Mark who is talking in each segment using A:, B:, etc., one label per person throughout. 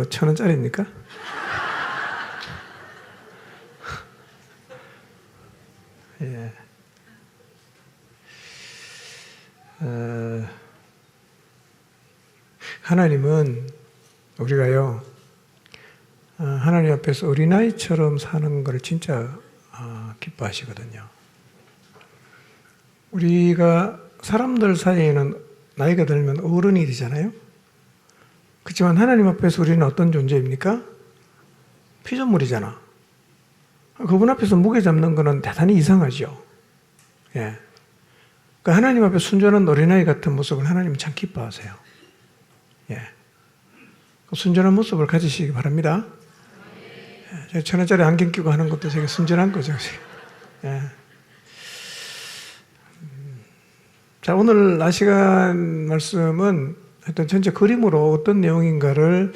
A: 1,000원짜리입니까? 예. 하나님은 우리가요, 하나님 앞에서 어린아이처럼 사는 걸 진짜 기뻐하시거든요. 우리가 사람들 사이에는 나이가 들면 어른이 되잖아요. 그렇지만 하나님 앞에서 우리는 어떤 존재입니까? 피조물이잖아. 그분 앞에서 무게 잡는 것은 대단히 이상하죠. 예. 그러니까 하나님 앞에 순전한 어린아이 같은 모습을 하나님은 참 기뻐하세요. 예. 순전한 모습을 가지시기 바랍니다. 예. 제가 1,000원짜리 안경 끼고 하는 것도 되게 순전한 거죠. 예. 자, 오늘 낮 시간 말씀은 하여튼 전체 그림으로 어떤 내용인가를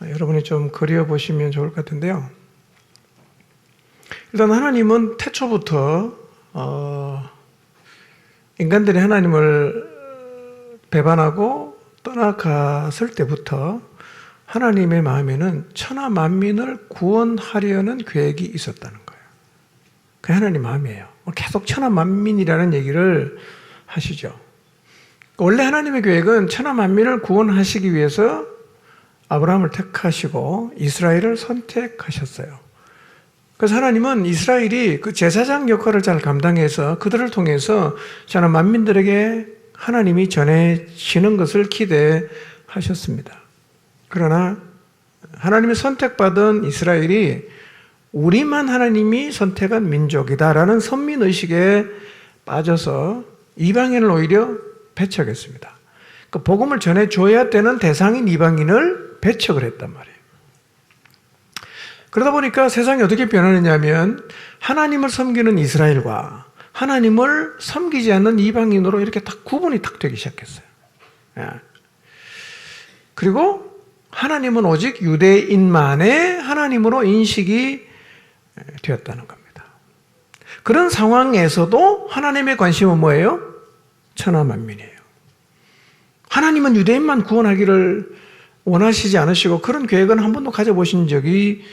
A: 여러분이 좀 그려보시면 좋을 것 같은데요. 일단 하나님은 태초부터 인간들이 하나님을 배반하고 떠나갔을 때부터 하나님의 마음에는 천하 만민을 구원하려는 계획이 있었다는 거예요. 그게 하나님 마음이에요. 계속 천하 만민이라는 얘기를 하시죠. 원래 하나님의 계획은 천하 만민을 구원하시기 위해서 아브라함을 택하시고 이스라엘을 선택하셨어요. 그래서 하나님은 이스라엘이 그 제사장 역할을 잘 감당해서 그들을 통해서 천하 만민들에게 하나님이 전해지는 것을 기대하셨습니다. 그러나 하나님이 선택받은 이스라엘이 우리만 하나님이 선택한 민족이다라는 선민의식에 빠져서 이방인을 오히려 배척했습니다. 그 복음을 전해줘야 되는 대상인 이방인을 배척을 했단 말이에요. 그러다 보니까 세상이 어떻게 변하느냐면 하나님을 섬기는 이스라엘과 하나님을 섬기지 않는 이방인으로 이렇게 딱 구분이 딱 되기 시작했어요. 예. 그리고 하나님은 오직 유대인만의 하나님으로 인식이 되었다는 겁니다. 그런 상황에서도 하나님의 관심은 뭐예요? 천하 만민이에요. 하나님은 유대인만 구원하기를 원하시지 않으시고 그런 계획은 한 번도 가져보신 적이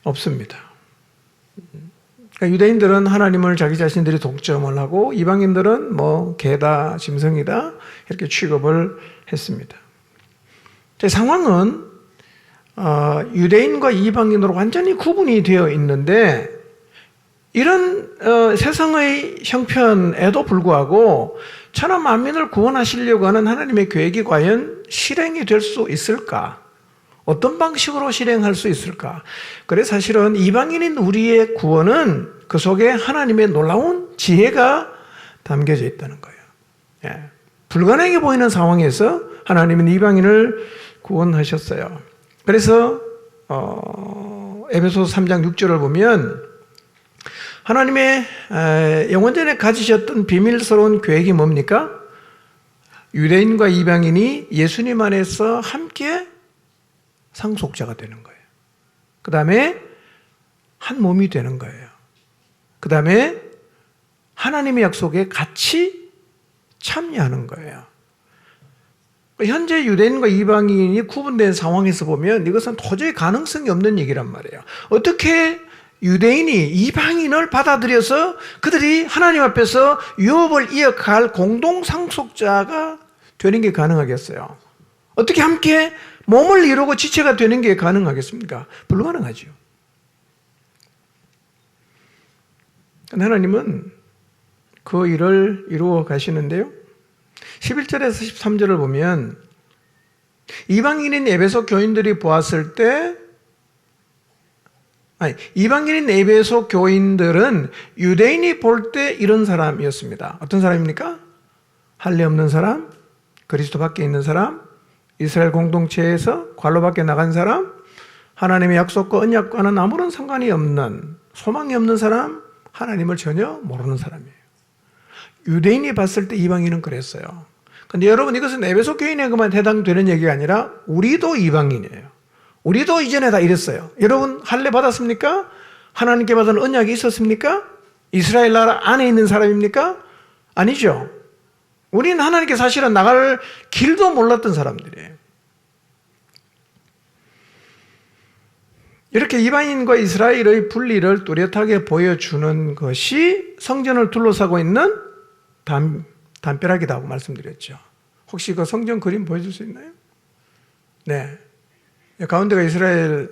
A: 없습니다. 그러니까 유대인들은 하나님을 자기 자신들이 독점을 하고 이방인들은 뭐 개다, 짐승이다 이렇게 취급을 했습니다. 상황은 유대인과 이방인으로 완전히 구분이 되어 있는데 이런 세상의 형편에도 불구하고 천하 만민을 구원하시려고 하는 하나님의 계획이 과연 실행이 될 수 있을까? 어떤 방식으로 실행할 수 있을까? 그래 사실은 이방인인 우리의 구원은 그 속에 하나님의 놀라운 지혜가 담겨져 있다는 거예요. 예. 불가능해 보이는 상황에서 하나님은 이방인을 구원하셨어요. 그래서 에베소서 3장 6절을 보면 하나님의 영원전에 가지셨던 비밀스러운 계획이 뭡니까? 유대인과 이방인이 예수님 안에서 함께 상속자가 되는 거예요. 그 다음에 한 몸이 되는 거예요. 그 다음에 하나님의 약속에 같이 참여하는 거예요. 현재 유대인과 이방인이 구분된 상황에서 보면 이것은 도저히 가능성이 없는 얘기란 말이에요. 어떻게 유대인이 이방인을 받아들여서 그들이 하나님 앞에서 유업을 이어갈 공동 상속자가 되는 게 가능하겠어요? 어떻게 함께 몸을 이루고 지체가 되는 게 가능하겠습니까? 불가능하죠. 하나님은 그 일을 이루어 가시는데요. 11절에서 13절을 보면 이방인인 에베소 교인들이 보았을 때 이방인인 에베소 교인들은 유대인이 볼 때 이런 사람이었습니다. 어떤 사람입니까? 할례 없는 사람, 그리스도 밖에 있는 사람, 이스라엘 공동체에서 관로 밖에 나간 사람, 하나님의 약속과 언약과는 아무런 상관이 없는 소망이 없는 사람, 하나님을 전혀 모르는 사람이에요. 유대인이 봤을 때 이방인은 그랬어요. 근데 여러분 이것은 에베소 교인에게만 해당되는 얘기가 아니라 우리도 이방인이에요. 우리도 이전에 다 이랬어요. 여러분 할례 받았습니까? 하나님께 받은 언약이 있었습니까? 이스라엘 나라 안에 있는 사람입니까? 아니죠. 우리는 하나님께 사실은 나갈 길도 몰랐던 사람들이에요. 이렇게 이방인과 이스라엘의 분리를 뚜렷하게 보여주는 것이 성전을 둘러싸고 있는 담벼락이라고 말씀드렸죠. 혹시 그 성전 그림 보여줄 수 있나요? 네. 가운데가 이스라엘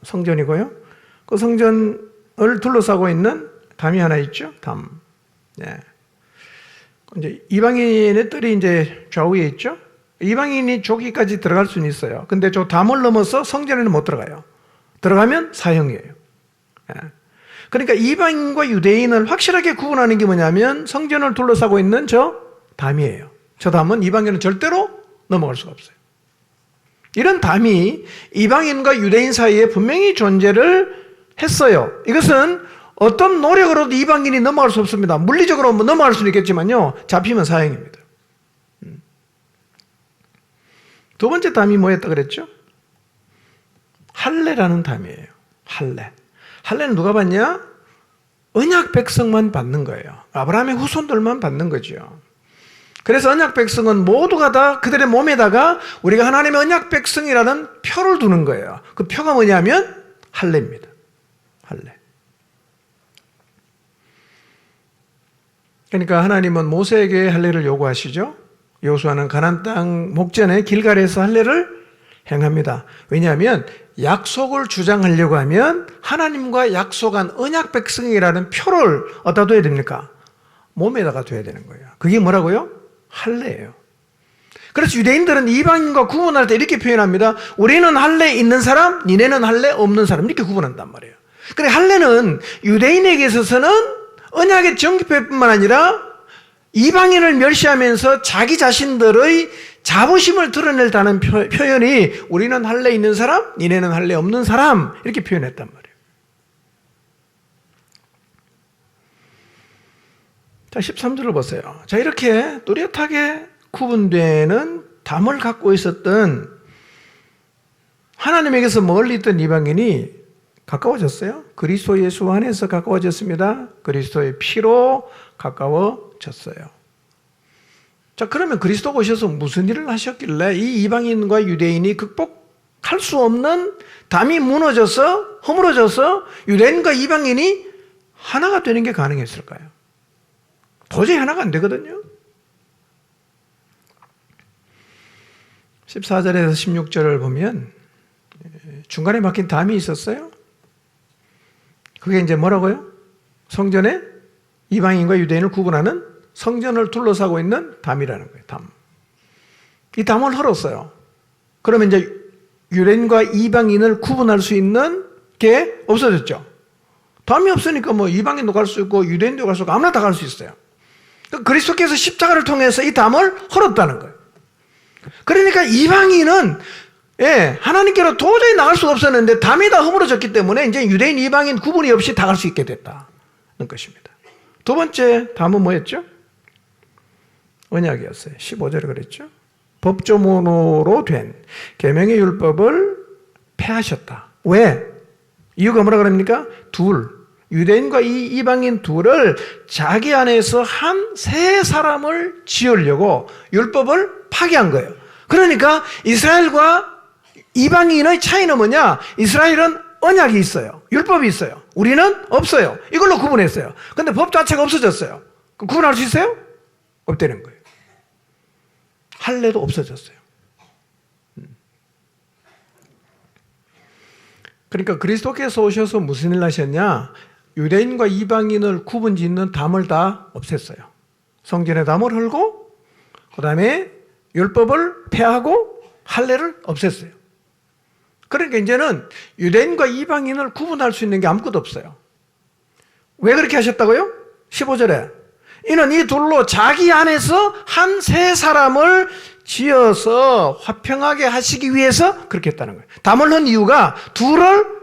A: 성전이고요. 그 성전을 둘러싸고 있는 담이 하나 있죠. 담. 네. 이제 이방인의 뜰이 이제 좌우에 있죠. 이방인이 저기까지 들어갈 수는 있어요. 근데 저 담을 넘어서 성전에는 못 들어가요. 들어가면 사형이에요. 네. 그러니까 이방인과 유대인을 확실하게 구분하는 게 뭐냐면 성전을 둘러싸고 있는 저 담이에요. 저 담은 이방인은 절대로 넘어갈 수가 없어요. 이런 담이 이방인과 유대인 사이에 분명히 존재를 했어요. 이것은 어떤 노력으로도 이방인이 넘어갈 수 없습니다. 물리적으로 넘어갈 수는 있겠지만요. 잡히면 사형입니다. 두 번째 담이 뭐였다 그랬죠? 할례라는 담이에요. 할례. 할례는 누가 받냐? 언약 백성만 받는 거예요. 아브라함의 후손들만 받는 거죠. 그래서 언약 백성은 모두가 다 그들의 몸에다가 우리가 하나님의 언약 백성이라는 표를 두는 거예요. 그 표가 뭐냐면 할례입니다. 할례. 그러니까 하나님은 모세에게 할례를 요구하시죠. 여호수아는 가나안 땅 목전에 길갈에서 할례를 행합니다. 왜냐하면 약속을 주장하려고 하면 하나님과 약속한 언약 백성이라는 표를 어디다 둬야 됩니까? 몸에다가 둬야 되는 거예요. 그게 뭐라고요? 할례예요. 그래서 유대인들은 이방인과 구분할 때 이렇게 표현합니다. 우리는 할례 있는 사람, 니네는 할례 없는 사람 이렇게 구분한단 말이에요. 그래 할례는 유대인에게 있어서는 언약의 정기표뿐만 아니라 이방인을 멸시하면서 자기 자신들의 자부심을 드러낸다는 표현이 우리는 할례 있는 사람, 니네는 할례 없는 사람 이렇게 표현했단 말이에요. 자, 13절을 보세요. 자, 이렇게 뚜렷하게 구분되는 담을 갖고 있었던 하나님에게서 멀리 있던 이방인이 가까워졌어요. 그리스도 예수 안에서 가까워졌습니다. 그리스도의 피로 가까워졌어요. 자, 그러면 그리스도가 오셔서 무슨 일을 하셨길래 이 이방인과 유대인이 극복할 수 없는 담이 무너져서 허물어져서 유대인과 이방인이 하나가 되는 게 가능했을까요? 도저히 하나가 안 되거든요. 14절에서 16절을 보면 중간에 막힌 담이 있었어요. 그게 이제 뭐라고요? 성전에 이방인과 유대인을 구분하는 성전을 둘러싸고 있는 담이라는 거예요. 담. 이 담을 헐었어요. 그러면 이제 유대인과 이방인을 구분할 수 있는 게 없어졌죠. 담이 없으니까 뭐 이방인도 갈 수 있고 유대인도 갈 수 있고 아무나 다 갈 수 있어요. 그리스도께서 십자가를 통해서 이 담을 헐었다는 거예요. 그러니까 이방인은 하나님께로 도저히 나갈 수가 없었는데 담이 다 허물어졌기 때문에 이제 유대인, 이방인 구분이 없이 다 갈 수 있게 됐다는 것입니다. 두 번째 담은 뭐였죠? 언약이었어요. 15절에 그랬죠. 법조문으로 된 계명의 율법을 폐하셨다. 왜? 이유가 뭐라 그럽니까? 유대인과 이 이방인 둘을 자기 안에서 한 세 사람을 지으려고 율법을 파기한 거예요. 그러니까 이스라엘과 이방인의 차이는 뭐냐? 이스라엘은 언약이 있어요. 율법이 있어요. 우리는 없어요. 이걸로 구분했어요. 근데 법 자체가 없어졌어요. 그럼 구분할 수 있어요? 없다는 거예요. 할례도 없어졌어요. 그러니까 그리스도께서 오셔서 무슨 일을 하셨냐? 유대인과 이방인을 구분 짓는 담을 다 없앴어요. 성전의 담을 헐고 그 다음에 율법을 폐하고 할례를 없앴어요. 그러니까 이제는 유대인과 이방인을 구분할 수 있는 게 아무것도 없어요. 왜 그렇게 하셨다고요? 15절에 이는 이 둘로 자기 안에서 한 세 사람을 지어서 화평하게 하시기 위해서 그렇게 했다는 거예요. 담을 한 이유가 둘을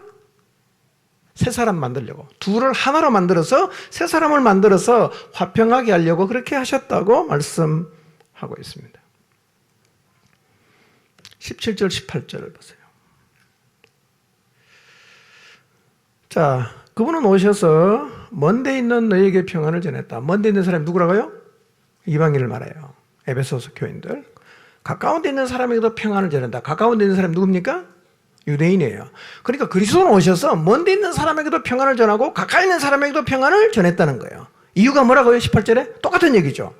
A: 세 사람 만들려고, 둘을 하나로 만들어서 세 사람을 만들어서 화평하게 하려고 그렇게 하셨다고 말씀하고 있습니다. 17절 18절을 보세요. 자, 그분은 오셔서 먼데 있는 너에게 평안을 전했다. 먼데 있는 사람이 누구라고요? 이방인을 말해요. 에베소서 교인들. 가까운 데 있는 사람에게도 평안을 전한다. 가까운 데 있는 사람이 누굽니까? 유대인이에요. 그러니까 그리스도는 오셔서 먼데 있는 사람에게도 평안을 전하고 가까이 있는 사람에게도 평안을 전했다는 거예요. 이유가 뭐라고요? 18절에? 똑같은 얘기죠.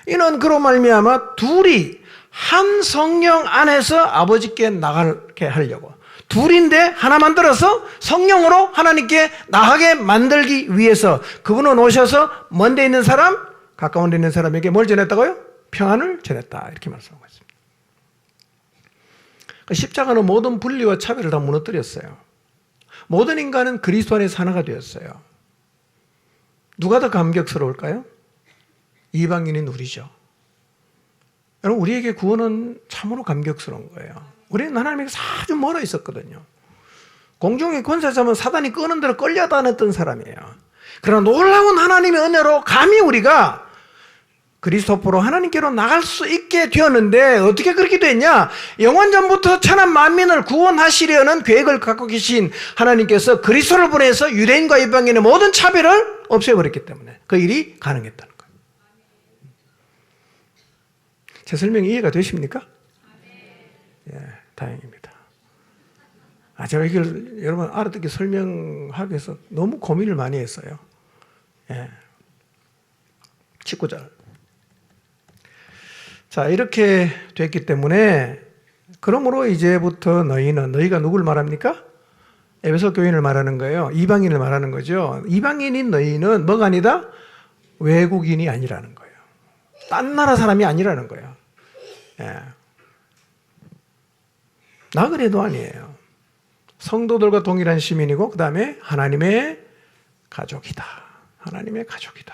A: 이는 그로 말미암아 둘이 한 성령 안에서 아버지께 나가게 하려고. 둘인데 하나 만들어서 성령으로 하나님께 나가게 만들기 위해서 그분은 오셔서 먼데 있는 사람, 가까운 데 있는 사람에게 뭘 전했다고요? 평안을 전했다. 이렇게 말씀하고 있습니다. 십자가는 모든 분리와 차별을 다 무너뜨렸어요. 모든 인간은 그리스도 안에서 하나가 되었어요. 누가 더 감격스러울까요? 이방인인 우리죠. 여러분, 우리에게 구원은 참으로 감격스러운 거예요. 우리는 하나님에게서 아주 멀어 있었거든요. 공중의 권세 잡은 사단이 끄는 대로 끌려다녔던 사람이에요. 그러나 놀라운 하나님의 은혜로 감히 우리가 그리스도로 하나님께로 나갈 수 있게 되었는데 어떻게 그렇게 됐냐? 영원전부터 천한 만민을 구원하시려는 계획을 갖고 계신 하나님께서 그리스도를 보내서 유대인과 이방인의 모든 차별을 없애버렸기 때문에 그 일이 가능했다는 거예요. 제 설명이 이해가 되십니까? 예, 다행입니다. 제가 이걸 여러분 알아듣게 설명하기 위해서 너무 고민을 많이 했어요. 예. 19절. 자, 이렇게 됐기 때문에 그러므로 이제부터 너희가 누굴 말합니까? 에베소 교인을 말하는 거예요. 이방인을 말하는 거죠. 이방인인 너희는 뭐가 아니다? 외국인이 아니라는 거예요. 딴 나라 사람이 아니라는 거예요. 예. 나그네도 아니에요. 성도들과 동일한 시민이고 그 다음에 하나님의 가족이다. 하나님의 가족이다.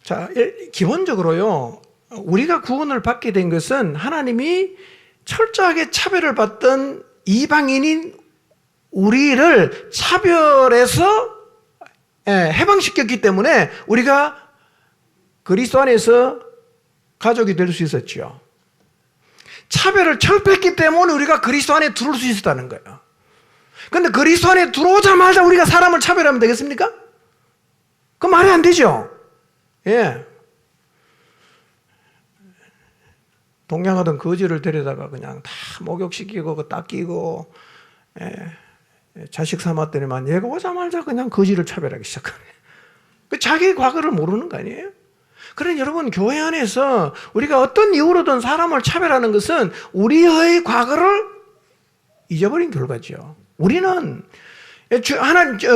A: 자, 기본적으로요, 우리가 구원을 받게 된 것은 하나님이 철저하게 차별을 받던 이방인인 우리를 차별해서 해방시켰기 때문에 우리가 그리스도 안에서 가족이 될 수 있었죠. 차별을 철폐했기 때문에 우리가 그리스도 안에 들어올 수 있었다는 거예요. 그런데 그리스도 안에 들어오자마자 우리가 사람을 차별하면 되겠습니까? 그 말이 안 되죠. 예. 동양하던 거지를 데려다가 그냥 다 목욕시키고 닦이고 자식 삼았더니만 얘가 오자마자 그냥 거지를 차별하기 시작하네. 자기의 과거를 모르는 거 아니에요? 그러니 여러분, 교회 안에서 우리가 어떤 이유로든 사람을 차별하는 것은 우리의 과거를 잊어버린 결과죠. 우리는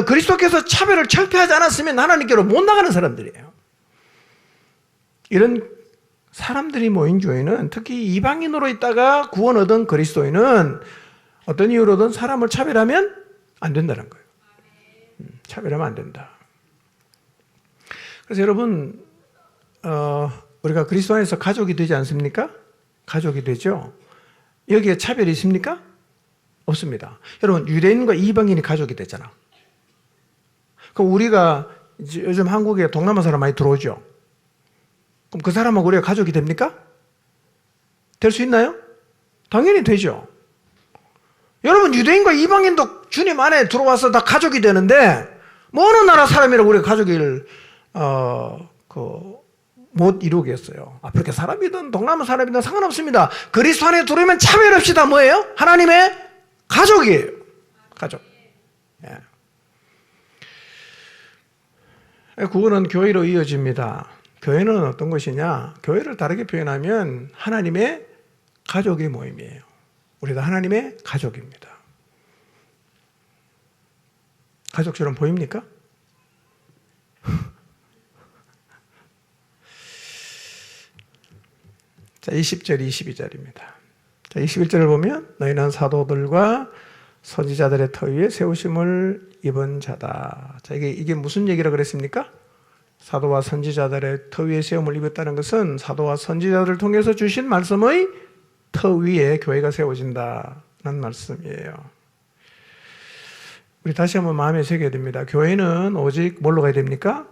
A: 그리스도께서 차별을 철폐하지 않았으면 하나님께로 못 나가는 사람들이에요. 이런 사람들이 모인 교회는 특히 이방인으로 있다가 구원 얻은 그리스도인은 어떤 이유로든 사람을 차별하면 안 된다는 거예요. 차별하면 안 된다. 그래서 여러분, 우리가 그리스도 안에서 가족이 되지 않습니까? 가족이 되죠. 여기에 차별이 있습니까? 없습니다. 여러분, 유대인과 이방인이 가족이 되잖아. 그럼 우리가 요즘 한국에 동남아 사람 많이 들어오죠. 그럼 그 사람하고 우리가 가족이 됩니까? 될 수 있나요? 당연히 되죠. 여러분, 유대인과 이방인도 주님 안에 들어와서 다 가족이 되는데 뭐 어느 나라 사람이라고 우리가 가족을 못 이루겠어요. 아프리카 사람이든 동남아 사람이든 상관없습니다. 그리스도 안에 들어오면 차별 없이 다 뭐예요? 하나님의 가족이에요. 가족. 예. 구원은 교회로 이어집니다. 교회는 어떤 것이냐? 교회를 다르게 표현하면 하나님의 가족의 모임이에요. 우리가 하나님의 가족입니다. 가족처럼 보입니까? 자, 20절, 22절입니다. 자, 21절을 보면 너희는 사도들과 선지자들의 터 위에 세우심을 입은 자다. 자, 이게 무슨 얘기라 그랬습니까? 사도와 선지자들의 터 위에 세움을 입었다는 것은 사도와 선지자들을 통해서 주신 말씀의 터 위에 교회가 세워진다는 말씀이에요. 우리 다시 한번 마음에 새겨야 됩니다. 교회는 오직 뭘로 가야 됩니까?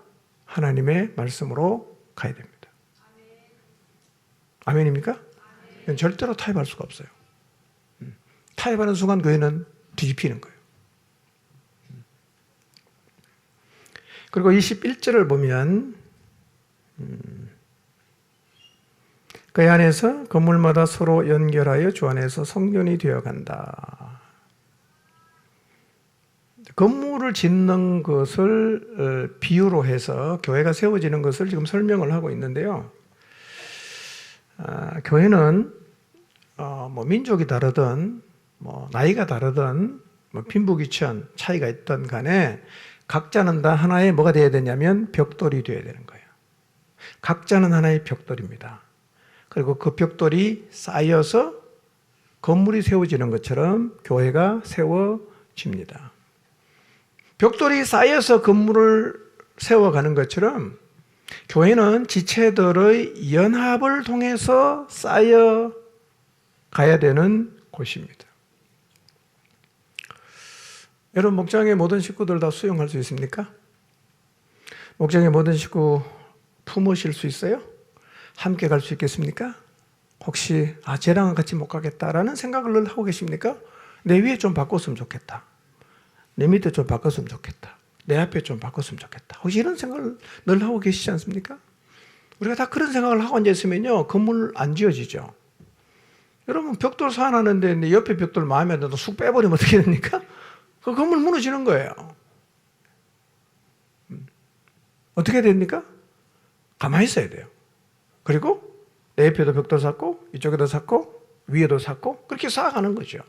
A: 하나님의 말씀으로 가야 됩니다. 아멘입니까? 아멘. 절대로 타협할 수가 없어요. 타협하는 순간 교회는 뒤집히는 거예요. 그리고 21절을 보면 그 안에서 건물마다 서로 연결하여 주 안에서 성전이 되어간다. 건물을 짓는 것을 비유로 해서 교회가 세워지는 것을 지금 설명을 하고 있는데요. 교회는 뭐 민족이 다르든 뭐 나이가 다르든 뭐 빈부귀천 차이가 있든 간에 각자는 다 하나의 뭐가 되어야 되냐면 벽돌이 되어야 되는 거예요. 각자는 하나의 벽돌입니다. 그리고 그 벽돌이 쌓여서 건물이 세워지는 것처럼 교회가 세워집니다. 벽돌이 쌓여서 건물을 세워가는 것처럼 교회는 지체들의 연합을 통해서 쌓여 가야 되는 곳입니다. 여러분, 목장의 모든 식구들 다 수용할 수 있습니까? 목장의 모든 식구 품으실 수 있어요? 함께 갈 수 있겠습니까? 혹시 쟤랑은 같이 못 가겠다라는 생각을 늘 하고 계십니까? 내 위에 좀 바꿨으면 좋겠다. 내 밑에 좀 바꿨으면 좋겠다. 내 앞에 좀 바꿨으면 좋겠다. 혹시 이런 생각을 늘 하고 계시지 않습니까? 우리가 다 그런 생각을 하고 앉아있으면요, 건물 안 지어지죠. 여러분, 벽돌 쌓아놨는데 내 옆에 벽돌 마음에 안 들어도 쑥 빼버리면 어떻게 됩니까? 그 건물 무너지는 거예요. 어떻게 됩니까? 가만히 있어야 돼요. 그리고 내 옆에도 벽돌 쌓고 이쪽에도 쌓고 위에도 쌓고 그렇게 쌓아가는 거죠.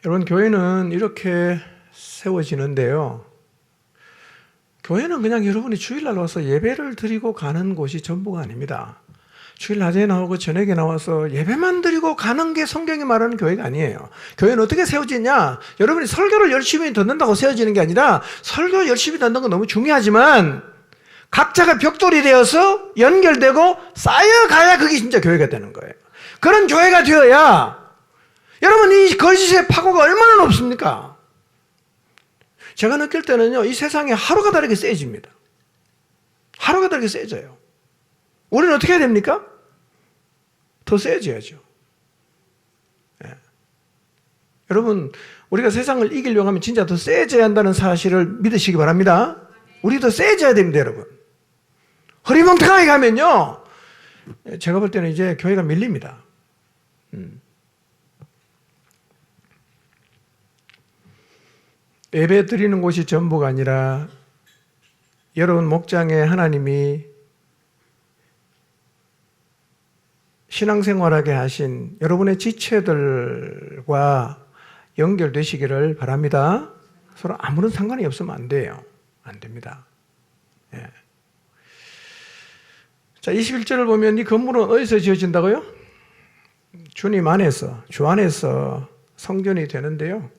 A: 여러분, 교회는 이렇게 세워지는데요. 교회는 그냥 여러분이 주일날 와서 예배를 드리고 가는 곳이 전부가 아닙니다. 주일 낮에 나오고 저녁에 나와서 예배만 드리고 가는 게 성경이 말하는 교회가 아니에요. 교회는 어떻게 세워지냐? 여러분이 설교를 열심히 듣는다고 세워지는 게 아니라 설교 열심히 듣는 건 너무 중요하지만 각자가 벽돌이 되어서 연결되고 쌓여가야 그게 진짜 교회가 되는 거예요. 그런 교회가 되어야 여러분, 이 거짓의 파고가 얼마나 높습니까? 제가 느낄 때는요, 이 세상에 하루가 다르게 세집니다. 하루가 다르게 세져요. 우리는 어떻게 해야 됩니까? 더 세져야죠. 예. 여러분, 우리가 세상을 이기려고 하면 진짜 더 세져야 한다는 사실을 믿으시기 바랍니다. 우리 더 세져야 됩니다, 여러분. 허리멍텅하게 가면요, 제가 볼 때는 이제 교회가 밀립니다. 예배 드리는 곳이 전부가 아니라 여러분 목장에 하나님이 신앙생활하게 하신 여러분의 지체들과 연결되시기를 바랍니다. 서로 아무런 상관이 없으면 안 돼요. 안 됩니다. 예. 자, 21절을 보면 이 건물은 어디서 지어진다고요? 주님 안에서, 주 안에서 성전이 되는데요.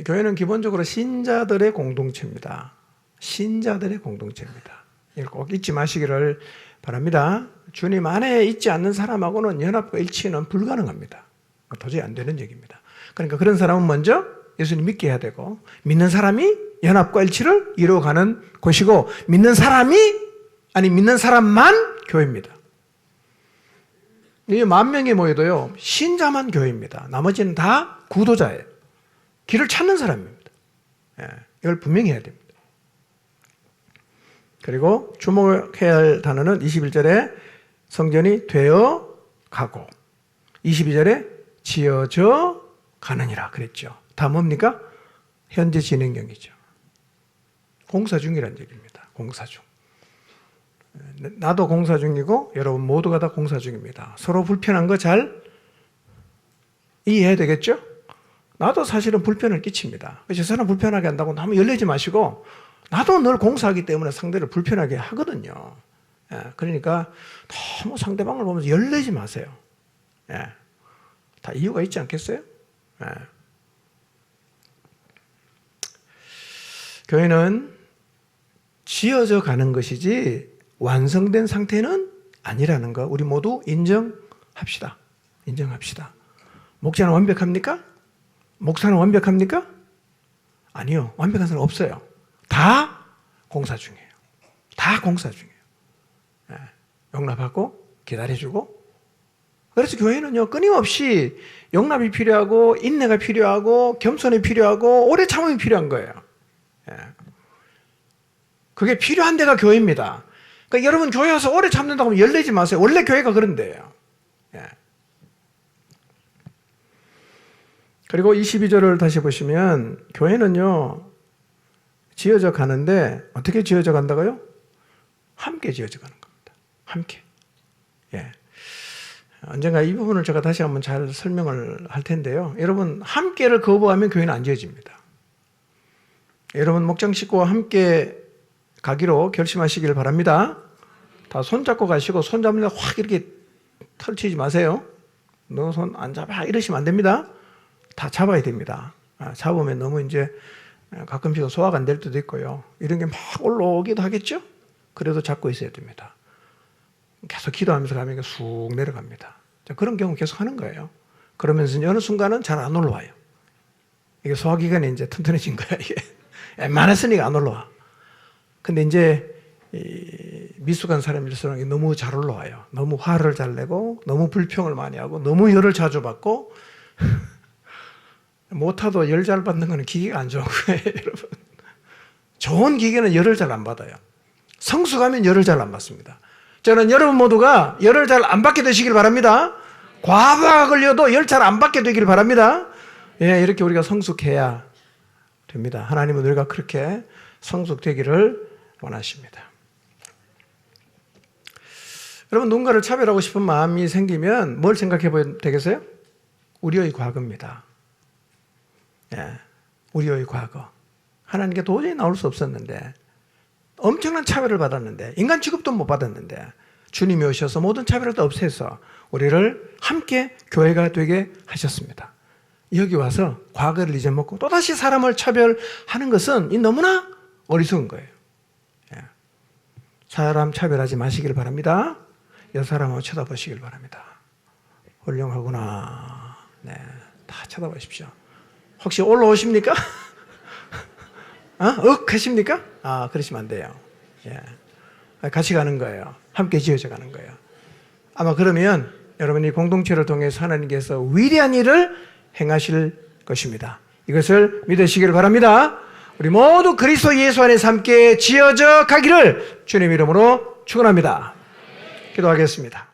A: 교회는 기본적으로 신자들의 공동체입니다. 신자들의 공동체입니다. 이걸 꼭 잊지 마시기를 바랍니다. 주님 안에 있지 않는 사람하고는 연합과 일치는 불가능합니다. 도저히 안 되는 얘기입니다. 그러니까 그런 사람은 먼저 예수님 믿게 해야 되고, 믿는 사람이 연합과 일치를 이루어가는 곳이고, 믿는 사람만 교회입니다. 이 10,000명이 모여도요, 신자만 교회입니다. 나머지는 다 구도자예요. 길을 찾는 사람입니다. 예, 이걸 분명히 해야 됩니다. 그리고 주목해야 할 단어는 21절에 성전이 되어 가고 22절에 지어져 가느니라 그랬죠. 다 뭡니까? 현재 진행형이죠. 공사 중이라는 얘기입니다. 공사 중. 나도 공사 중이고 여러분 모두가 다 공사 중입니다. 서로 불편한 거 잘 이해해야 되겠죠? 나도 사실은 불편을 끼칩니다. 저 사람 불편하게 한다고 너무 열내지 마시고, 나도 늘 공사하기 때문에 상대를 불편하게 하거든요. 예, 그러니까 너무 상대방을 보면서 열내지 마세요. 예, 다 이유가 있지 않겠어요? 예. 교회는 지어져 가는 것이지 완성된 상태는 아니라는 거 우리 모두 인정합시다. 인정합시다. 목자는 완벽합니까? 목사는 완벽합니까? 아니요. 완벽한 사람 없어요. 다 공사 중이에요. 다 공사 중이에요. 네. 용납하고 기다려주고. 그래서 교회는요, 끊임없이 용납이 필요하고 인내가 필요하고 겸손이 필요하고 오래 참음이 필요한 거예요. 네. 그게 필요한 데가 교회입니다. 그러니까 여러분 교회 와서 오래 참는다고 하면 열내지 마세요. 원래 교회가 그런 데예요. 예. 그리고 22절을 다시 보시면 교회는요 지어져 가는데 어떻게 지어져 간다고요? 함께 지어져 가는 겁니다. 함께. 예. 언젠가 이 부분을 제가 다시 한번 잘 설명을 할 텐데요. 여러분 함께를 거부하면 교회는 안 지어집니다. 여러분 목장 식구와 함께 가기로 결심하시길 바랍니다. 다 손잡고 가시고 손잡는데 확 이렇게 털치지 마세요. 너 손 안 잡아 이러시면 안 됩니다. 다 잡아야 됩니다. 잡으면 너무 이제 가끔씩은 소화가 안 될 때도 있고요. 이런 게 막 올라오기도 하겠죠? 그래도 잡고 있어야 됩니다. 계속 기도하면서 가면 쑥 내려갑니다. 그런 경우 계속 하는 거예요. 그러면서 어느 순간은 잘 안 올라와요. 이게 소화기관이 이제 튼튼해진 거야, 이게. 웬만했으니까 안 올라와. 근데 이제 미숙한 사람일수록 너무 잘 올라와요. 너무 화를 잘 내고, 너무 불평을 많이 하고, 너무 열을 자주 받고, 못하도 열 잘 받는 거는 기계가 안 좋은 거예요, 여러분. 좋은 기계는 열을 잘 안 받아요. 성숙하면 열을 잘 안 받습니다. 저는 여러분 모두가 열을 잘 안 받게 되시길 바랍니다. 과부하가 걸려도 열 잘 안 받게 되길 바랍니다. 예, 이렇게 우리가 성숙해야 됩니다. 하나님은 우리가 그렇게 성숙되기를 원하십니다. 여러분 누군가를 차별하고 싶은 마음이 생기면 뭘 생각해 보면 되겠어요? 우리의 과거입니다. 예, 우리의 과거. 하나님께 도저히 나올 수 없었는데 엄청난 차별을 받았는데 인간 취급도 못 받았는데 주님이 오셔서 모든 차별을 다 없애서 우리를 함께 교회가 되게 하셨습니다. 여기 와서 과거를 잊어먹고 또다시 사람을 차별하는 것은 너무나 어리석은 거예요. 예. 사람 차별하지 마시길 바랍니다. 여사람을 쳐다보시길 바랍니다. 훌륭하구나. 네, 다 쳐다보십시오. 혹시 올라오십니까? 하십니까? 그러시면 안 돼요. 예. 같이 가는 거예요. 함께 지어져 가는 거예요. 아마 그러면 여러분이 공동체를 통해서 하나님께서 위대한 일을 행하실 것입니다. 이것을 믿으시길 바랍니다. 우리 모두 그리스도 예수 안에서 함께 지어져 가기를 주님 이름으로 축원합니다. 기도하겠습니다.